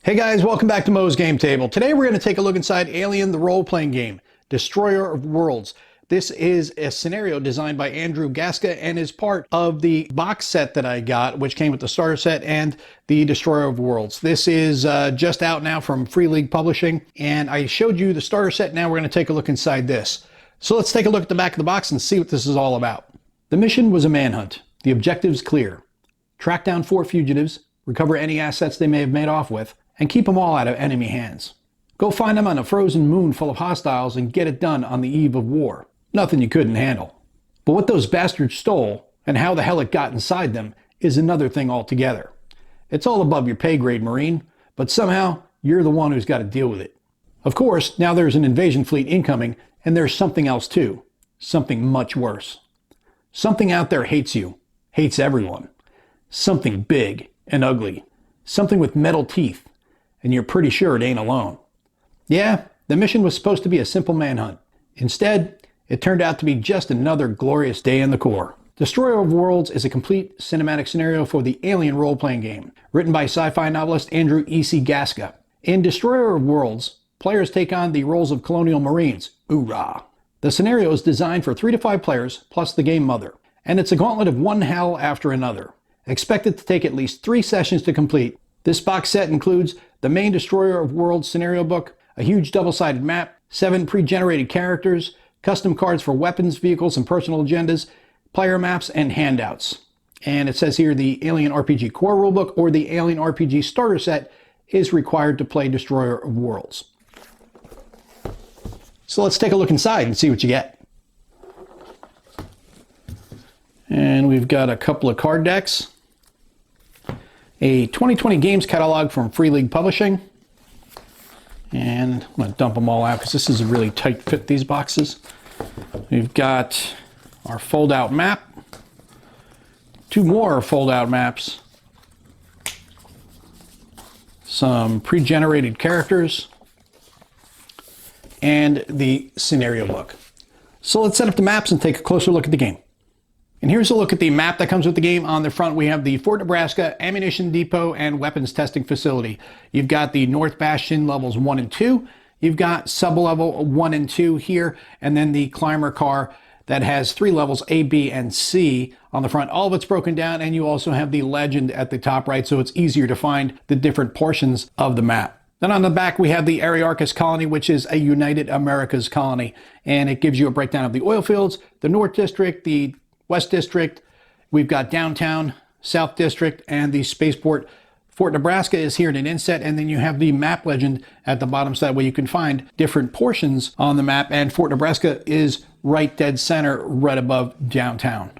Hey guys, welcome back to Mo's Game Table. Today we're going to take a look inside Alien, the role-playing game, Destroyer of Worlds. This is a scenario designed by Andrew Gaska and is part of the box set that I got, which came with the starter set and the Destroyer of Worlds. This is just out now from Free League Publishing, and I showed you the starter set. Now we're going to take a look inside this. So let's take a look at the back of the box and see what this is all about. The mission was a manhunt. The objective's clear. Track down 4 fugitives, recover any assets they may have made off with, and keep them all out of enemy hands. Go find them on a frozen moon full of hostiles and get it done on the eve of war. Nothing you couldn't handle. But what those bastards stole, and how the hell it got inside them, is another thing altogether. It's all above your pay grade, Marine, but somehow you're the one who's got to deal with it. Of course, now there's an invasion fleet incoming, and there's something else too. Something much worse. Something out there hates you. Hates everyone. Something big and ugly. Something with metal teeth. And you're pretty sure it ain't alone. Yeah, the mission was supposed to be a simple manhunt. Instead, it turned out to be just another glorious day in the Corps. Destroyer of Worlds is a complete cinematic scenario for the Alien role-playing game, written by sci-fi novelist Andrew E.C. Gaska. In Destroyer of Worlds, players take on the roles of colonial marines. Hoorah! The scenario is designed for 3 to 5 players, plus the game mother. And it's a gauntlet of one hell after another. Expected to take at least 3 sessions to complete. This box set includes the main Destroyer of Worlds scenario book, a huge double-sided map, 7 pre-generated characters, custom cards for weapons, vehicles, and personal agendas, player maps, and handouts. And it says here the Alien RPG Core Rulebook or the Alien RPG Starter Set is required to play Destroyer of Worlds. So let's take a look inside and see what you get. And we've got a couple of card decks. A 2020 games catalog from Free League Publishing. And I'm going to dump them all out because this is a really tight fit, these boxes. We've got our fold-out map. 2 more fold-out maps. Some pre-generated characters. And the scenario book. So let's set up the maps and take a closer look at the game. And here's a look at the map that comes with the game. On the front, we have the Fort Nebraska Ammunition Depot and Weapons Testing Facility. You've got the North Bastion levels 1 and 2. You've got sub-level 1 and 2 here, and then the climber car that has 3 levels, A, B, and C on the front. All of it's broken down, and you also have the legend at the top right, so it's easier to find the different portions of the map. Then on the back, we have the Arearchus colony, which is a United Americas colony, and it gives you a breakdown of the oil fields, the North District, the West District, we've got downtown, South District, and the spaceport. Fort Nebraska is here in an inset, and then you have the map legend at the bottom, so that way you can find different portions on the map, and Fort Nebraska is right dead center, right above downtown.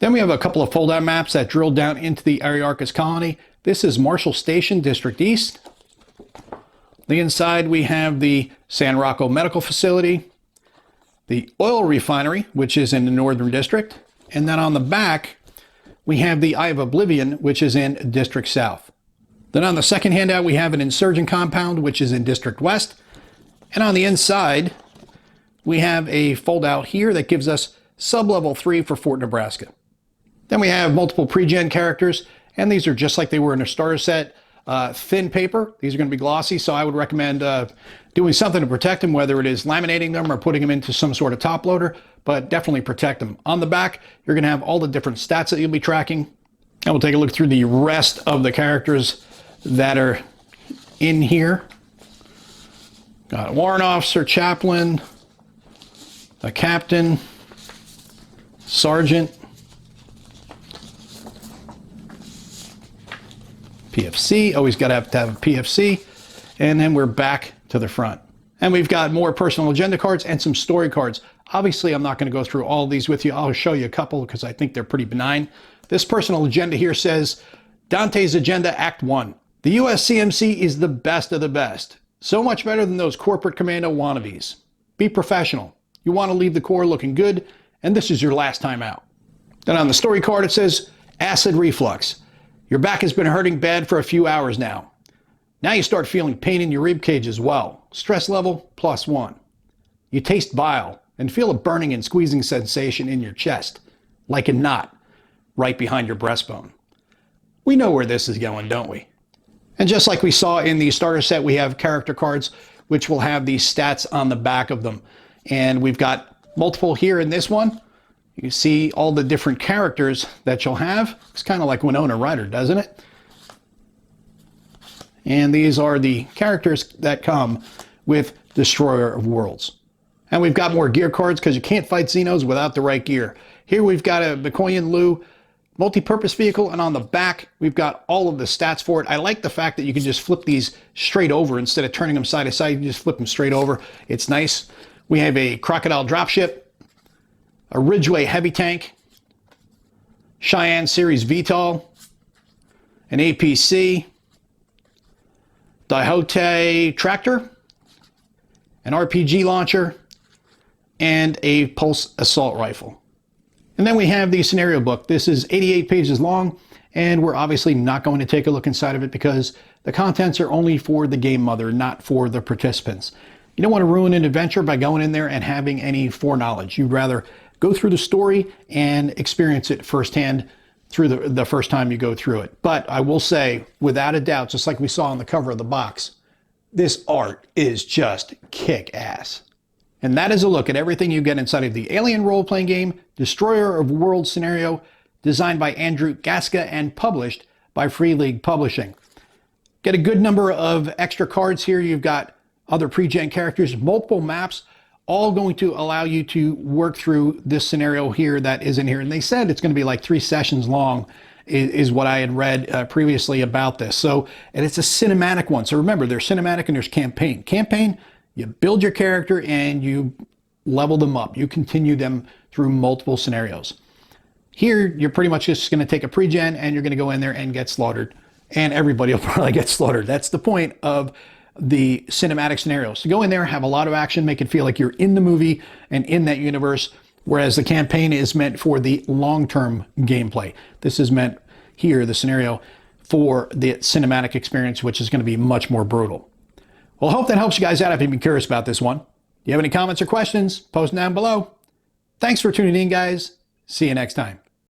Then we have a couple of fold-out maps that drill down into the Arearchus colony. This is Marshall Station, District East. The inside, we have the San Rocco Medical Facility, the oil refinery, which is in the Northern District. And then on the back, we have the Eye of Oblivion, which is in District South. Then on the second handout, we have an insurgent compound, which is in District West. And on the inside, we have a fold-out here that gives us sub-level 3 for Fort Nebraska. Then we have multiple pre-gen characters, and these are just like they were in a starter set. Thin paper. These are going to be glossy, so I would recommend doing something to protect them, whether it is laminating them or putting them into some sort of top loader, but definitely protect them. On the back, you're going to have all the different stats that you'll be tracking. And we'll take a look through the rest of the characters that are in here. Got a warrant officer, chaplain, a captain, sergeant, PFC, always got to have a PFC, and then we're back to the front. And we've got more personal agenda cards and some story cards. Obviously, I'm not going to go through all of these with you. I'll show you a couple because I think they're pretty benign. This personal agenda here says, Dante's Agenda Act 1. The US CMC is the best of the best. So much better than those corporate commando wannabes. Be professional. You want to leave the Corps looking good, and this is your last time out. Then on the story card, it says, acid reflux. Your back has been hurting bad for a few hours now. Now you start feeling pain in your rib cage as well. Stress level +1. You taste bile and feel a burning and squeezing sensation in your chest, like a knot right behind your breastbone. We know where this is going, don't we? And just like we saw in the starter set, we have character cards, which will have these stats on the back of them. And we've got multiple here in this one. You see all the different characters that you'll have. It's kind of like Winona Ryder, doesn't it? And these are the characters that come with Destroyer of Worlds. And we've got more gear cards because you can't fight Xenos without the right gear. Here we've got a Mikoyan Lu multi-purpose vehicle, and on the back we've got all of the stats for it. I like the fact that you can just flip these straight over instead of turning them side to side. You can just flip them straight over. It's nice. We have a Crocodile dropship, a Ridgeway heavy tank, Cheyenne Series VTOL, an APC, Daihote tractor, an RPG launcher, and a pulse assault rifle. And then we have the scenario book. This is 88 pages long, and we're obviously not going to take a look inside of it because the contents are only for the game mother, not for the participants. You don't want to ruin an adventure by going in there and having any foreknowledge. You'd rather go through the story and experience it firsthand through the first time you go through it. But I will say, without a doubt, just like we saw on the cover of the box, this art is just kick-ass. And that is a look at everything you get inside of the Alien role-playing game, Destroyer of Worlds scenario, designed by Andrew Gaska and published by Free League Publishing. Get a good number of extra cards here. You've got other pre-gen characters, multiple maps, all going to allow you to work through this scenario here that is in here. And they said it's going to be like 3 sessions long, is what I had read previously about this. So, and it's a cinematic one. So remember, there's cinematic and there's campaign. Campaign, you build your character and you level them up. You continue them through multiple scenarios. Here, you're pretty much just going to take a pre-gen and you're going to go in there and get slaughtered. And everybody will probably get slaughtered. That's the point of the cinematic scenarios. So go in there, have a lot of action, make it feel like you're in the movie and in that universe, whereas the campaign is meant for the long-term gameplay. This is meant here, the scenario, for the cinematic experience, which is going to be much more brutal. Well, I hope that helps you guys out if you've been curious about this one. If you have any comments or questions, post them down below. Thanks for tuning in, guys. See you next time.